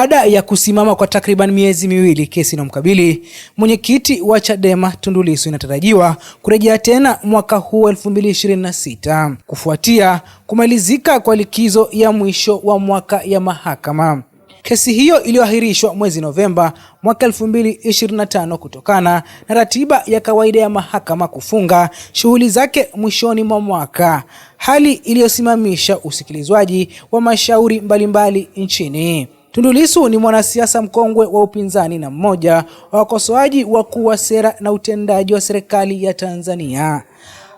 Baada ya kusimama kwa takriban miezi miwili kesi inayomkabili mwenyekiti wa Chadema Tundu Lissu inatarajiwa kurejea tena mwaka huu 2026 kufuatia kumalizika kwa likizo ya mwisho wa mwaka ya mahakama. Kesi hiyo iliyoahirishwa mwezi Novemba mwaka 2025 kutokana na ratiba ya kawaida ya mahakama kufunga shughuli zake mwishoni mwa mwaka, hali iliyosimamisha usikilizwaji wa mashauri mbalimbali nchini. Tundu Lissu ni mwanasiasa mkongwe wa upinzani na mmoja wa wakosoaji wakuu wa sera na utendaji wa serikali ya Tanzania.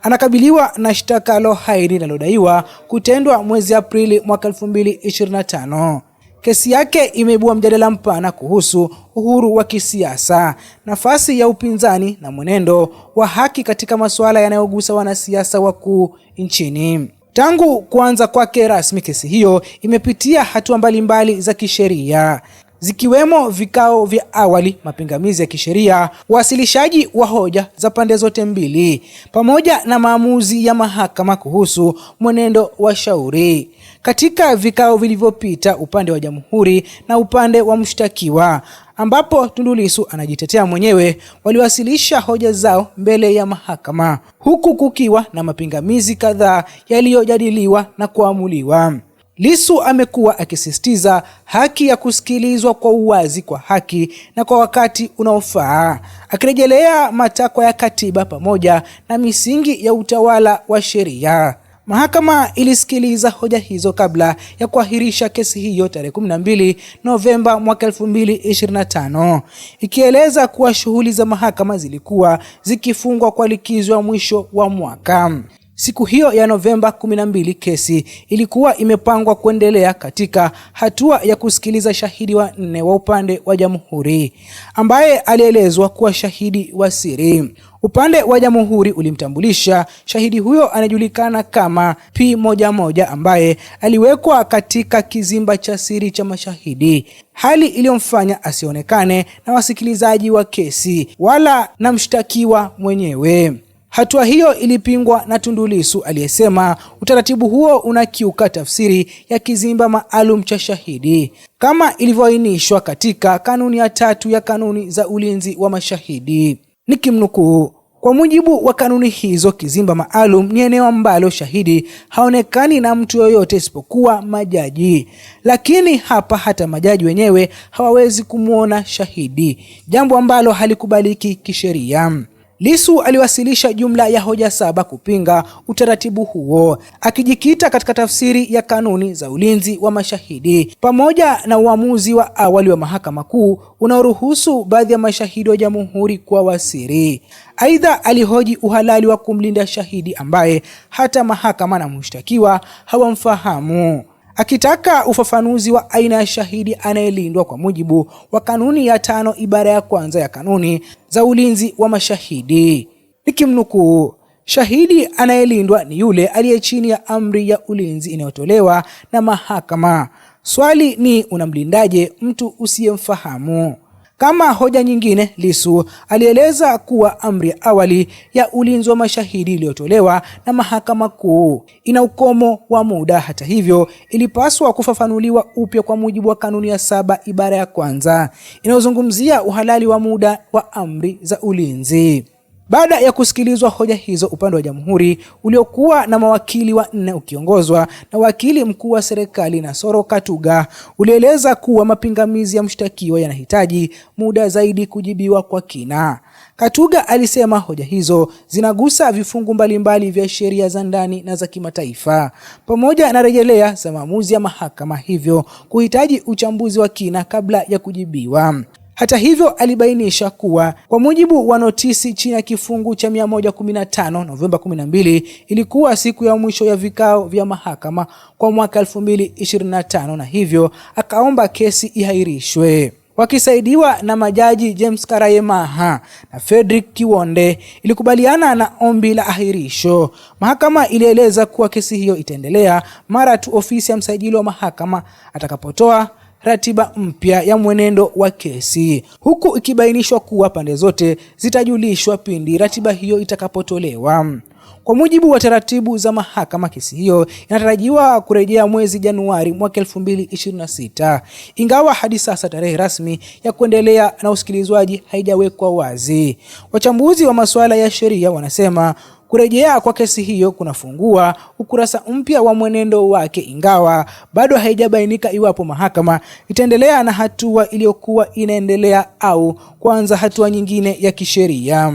Anakabiliwa na shtaka la uhaini linalodaiwa kutendwa mwezi Aprili mwaka 2025. Kesi yake imeibua mjadala mpana kuhusu uhuru wa kisiasa, nafasi ya upinzani na mwenendo wa haki katika masuala yanayogusa wanasiasa wakuu nchini. Tangu kuanza kwake rasmi, kesi hiyo imepitia hatua mbalimbali za kisheria, zikiwemo vikao vya awali, mapingamizi ya kisheria, wasilishaji wa hoja za pande zote mbili, pamoja na maamuzi ya mahakama kuhusu mwenendo wa shauri. Katika vikao vilivyopita, upande wa jamhuri na upande wa mshtakiwa, ambapo Tundu Lissu anajitetea mwenyewe, waliwasilisha hoja zao mbele ya mahakama, huku kukiwa na mapingamizi kadhaa yaliyojadiliwa na kuamuliwa. Lissu amekuwa akisisitiza haki ya kusikilizwa kwa uwazi, kwa haki na kwa wakati unaofaa, akirejelea matakwa ya katiba pamoja na misingi ya utawala wa sheria. Mahakama ilisikiliza hoja hizo kabla ya kuahirisha kesi hiyo tarehe 12 Novemba mwaka 2025, ikieleza kuwa shughuli za mahakama zilikuwa zikifungwa kwa likizo ya mwisho wa mwaka. Siku hiyo ya Novemba 12, kesi ilikuwa imepangwa kuendelea katika hatua ya kusikiliza shahidi wa 4 wa upande wa jamhuri, ambaye alielezwa kuwa shahidi wa siri. Upande wa jamhuri ulimtambulisha shahidi huyo anajulikana kama P11, ambaye aliwekwa katika kizimba cha siri cha mashahidi, hali iliyomfanya asionekane na wasikilizaji wa kesi wala na mshtakiwa mwenyewe. Hatua hiyo ilipingwa na Tundu Lissu, aliyesema utaratibu huo unakiuka tafsiri ya kizimba maalum cha shahidi kama ilivyoainishwa katika kanuni ya 3 ya kanuni za ulinzi wa mashahidi. Nikimnukuu, kwa mujibu wa kanuni hizo, kizimba maalum ni eneo ambalo shahidi haonekani na mtu yoyote isipokuwa majaji, lakini hapa hata majaji wenyewe hawawezi kumuona shahidi, jambo ambalo halikubaliki kisheria. Lissu aliwasilisha jumla ya hoja 7 kupinga utaratibu huo, akijikita katika tafsiri ya kanuni za ulinzi wa mashahidi pamoja na uamuzi wa awali wa mahakama kuu unaoruhusu baadhi ya mashahidi wa jamhuri kuwa wasiri. Aidha, alihoji uhalali wa kumlinda shahidi ambaye hata mahakama na mshtakiwa hawamfahamu, akitaka ufafanuzi wa aina ya shahidi anayelindwa kwa mujibu wa kanuni ya 5 ibara ya kwanza ya kanuni za ulinzi wa mashahidi. Nikimnukuu, shahidi anayelindwa ni yule aliye chini ya amri ya ulinzi inayotolewa na mahakama. Swali ni, unamlindaje mtu usiyemfahamu? Kama hoja nyingine, Lissu alieleza kuwa amri ya awali ya ulinzi wa mashahidi iliyotolewa na mahakama kuu ina ukomo wa muda. Hata hivyo, ilipaswa kufafanuliwa upya kwa mujibu wa kanuni ya 7 ibara ya kwanza inayozungumzia uhalali wa muda wa amri za ulinzi. Baada ya kusikilizwa hoja hizo, upande wa jamhuri uliokuwa na mawakili 4 ukiongozwa na wakili mkuu wa serikali Nasoro Katuga ulieleza kuwa mapingamizi ya mshtakiwa yanahitaji muda zaidi kujibiwa kwa kina. Katuga alisema hoja hizo zinagusa vifungu mbalimbali vya sheria za ndani na za kimataifa pamoja na rejelea za maamuzi ya mahakama, hivyo kuhitaji uchambuzi wa kina kabla ya kujibiwa. Hata hivyo, alibainisha kuwa kwa mujibu wa notisi chini ya kifungu cha 115, Novemba 12 ilikuwa siku ya mwisho ya vikao vya mahakama kwa mwaka 2025, na hivyo akaomba kesi ihairishwe. Wakisaidiwa na majaji James Karayemaha na Frederick Kiwonde, ilikubaliana na ombi la ahirisho. Mahakama ilieleza kuwa kesi hiyo itaendelea mara tu ofisi ya msajili wa mahakama atakapotoa ratiba mpya ya mwenendo wa kesi, huku ikibainishwa kuwa pande zote zitajulishwa pindi ratiba hiyo itakapotolewa. Kwa mujibu wa taratibu za mahakama, kesi hiyo inatarajiwa kurejea mwezi Januari mwaka 2026, ingawa hadi sasa tarehe rasmi ya kuendelea na usikilizwaji haijawekwa wazi. Wachambuzi wa masuala ya sheria wanasema kurejea kwa kesi hiyo kunafungua ukurasa mpya wa mwenendo wake, ingawa bado haijabainika iwapo mahakama itaendelea na hatua iliyokuwa inaendelea au kuanza hatua nyingine ya kisheria.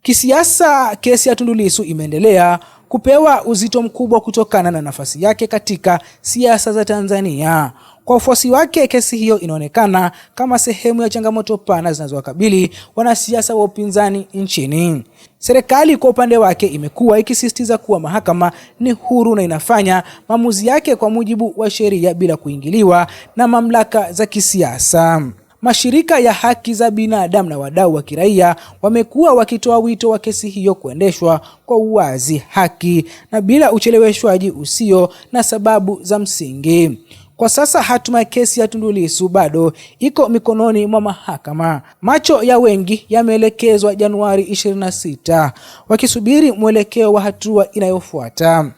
Kisiasa, kesi ya Tundu Lissu imeendelea kupewa uzito mkubwa kutokana na nafasi yake katika siasa za Tanzania. Kwa wafuasi wake, kesi hiyo inaonekana kama sehemu ya changamoto pana zinazowakabili wanasiasa wa upinzani nchini. Serikali kwa upande wake imekuwa ikisisitiza kuwa mahakama ni huru na inafanya maamuzi yake kwa mujibu wa sheria bila kuingiliwa na mamlaka za kisiasa. Mashirika ya haki za binadamu na wadau wa kiraia wamekuwa wakitoa wito wa kesi hiyo kuendeshwa kwa uwazi, haki na bila ucheleweshwaji usio na sababu za msingi. Kwa sasa hatma ya kesi ya Tundu Lissu bado iko mikononi mwa mahakama. Macho ya wengi yameelekezwa Januari 26, wakisubiri mwelekeo wa hatua inayofuata.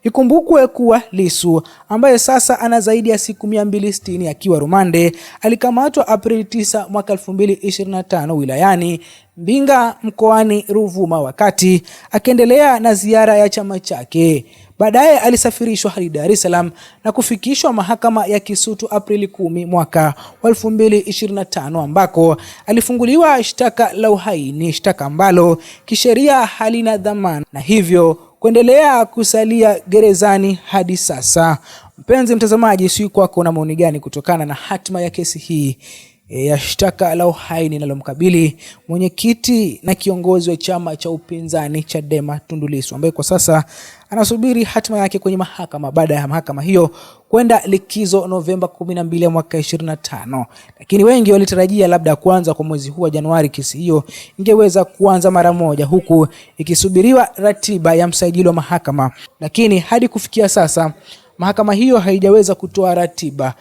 Ikumbukwe kuwa Lissu, ambaye sasa ana zaidi ya siku 260 akiwa rumande, alikamatwa Aprili 9 mwaka 2025 wilayani Mbinga mkoani Ruvuma wakati akiendelea na ziara ya chama chake. Baadaye alisafirishwa hadi Dar es Salaam na kufikishwa mahakama ya Kisutu Aprili 10 mwaka 2025 ambako alifunguliwa shtaka la uhaini, shtaka ambalo kisheria halina dhamana na hivyo kuendelea kusalia gerezani hadi sasa. Mpenzi mtazamaji, si kwako na maoni gani kutokana na hatima ya kesi hii ya shtaka la uhaini linalomkabili mwenyekiti na kiongozi wa chama cha upinzani Chadema Tundu Lissu, ambaye kwa sasa anasubiri hatima yake kwenye mahakama baada ya mahakama hiyo kwenda likizo Novemba 12 mwaka 2025. Lakini wengi walitarajia labda kuanza kwa mwezi huu wa Januari kesi hiyo ingeweza kuanza mara moja, huku ikisubiriwa ratiba ya msajili wa mahakama. Lakini hadi kufikia sasa mahakama hiyo haijaweza kutoa ratiba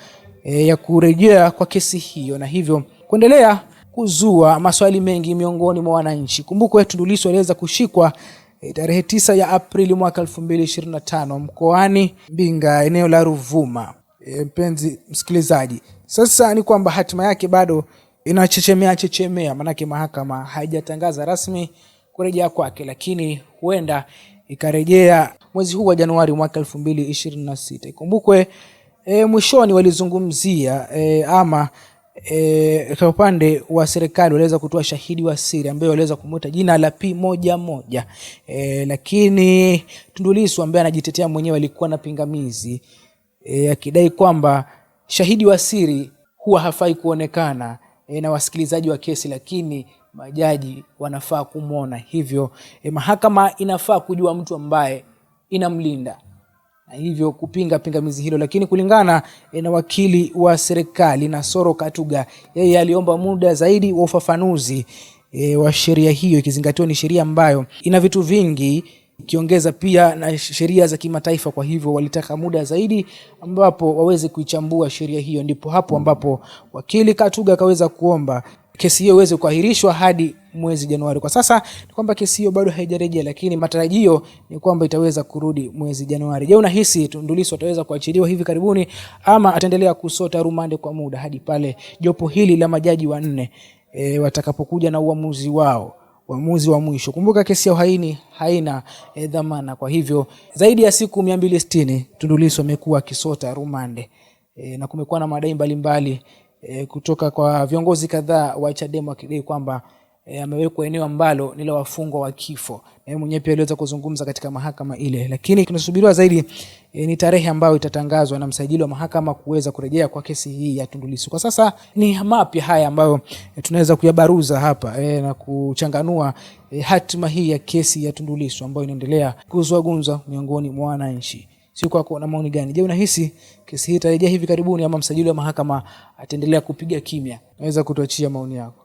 ya kurejea kwa kesi hiyo, na hivyo kuendelea kuzua maswali mengi miongoni mwa wananchi. Kumbukwe Tundu Lissu aliweza kushikwa tarehe 9 ya Aprili mwaka 2025 mkoani Mbinga, eneo la Ruvuma. Mpenzi msikilizaji, sasa ni kwamba hatima yake bado inachechemea, manake mahakama haijatangaza rasmi kurejea kwake, lakini huenda ikarejea mwezi huu wa Januari mwaka 2026. Ikumbukwe mwishoni walizungumzia kwa upande wa serikali waliweza kutoa shahidi wa siri ambaye waliweza kumuita jina la P11, lakini Tundu Lissu ambaye anajitetea mwenyewe alikuwa na pingamizi akidai kwamba shahidi wa siri huwa hafai kuonekana na wasikilizaji wa kesi, lakini majaji wanafaa kumwona. Hivyo mahakama inafaa kujua mtu ambaye inamlinda, na hivyo kupinga pingamizi hilo. Lakini kulingana na wakili wa serikali Nasoro Katuga, yeye aliomba muda zaidi wa ufafanuzi wa sheria hiyo, ikizingatiwa ni sheria ambayo ina vitu vingi, ikiongeza pia na sheria za kimataifa. Kwa hivyo walitaka muda zaidi ambapo waweze kuichambua sheria hiyo. Ndipo hapo ambapo wakili Katuga akaweza kuomba kesi hiyo iweze kuahirishwa hadi mwezi Januari. Kwa sasa ni kwamba kesi hiyo bado haijarejea, lakini matarajio ni kwamba itaweza kurudi mwezi Januari. Je, unahisi Tundu Lissu ataweza kuachiliwa hivi karibuni ama ataendelea kusota rumande kwa muda hadi pale jopo hili la majaji wanne watakapokuja na uamuzi wao, uamuzi wa mwisho? Kumbuka kesi ya uhaini haina dhamana. Kwa hivyo zaidi ya siku 260 Tundu Lissu amekuwa akisota rumande na kumekuwa na madai mbalimbali kutoka kwa viongozi kadhaa wa Chadema wakidai kwamba amewekwa eneo ambalo ni la wafungwa wa kifo. Na mwenyewe pia aliweza kuzungumza katika mahakama ile, lakini kinasubiriwa zaidi ni tarehe ambayo itatangazwa na msajili wa mahakama kuweza kurejea kwa kesi hii ya Tundu Lissu. Kwa sasa ni mapya haya ambayo tunaweza kuyabaruza hapa na kuchanganua hatima hii ya kesi ya Tundu Lissu ambayo inaendelea kuzua gumzo miongoni mwa wananchi. Si kwako na maoni gani? Je, unahisi kesi hii itarejea hivi karibuni ama msajili wa mahakama ataendelea kupiga kimya? Naweza kutuachia maoni yako.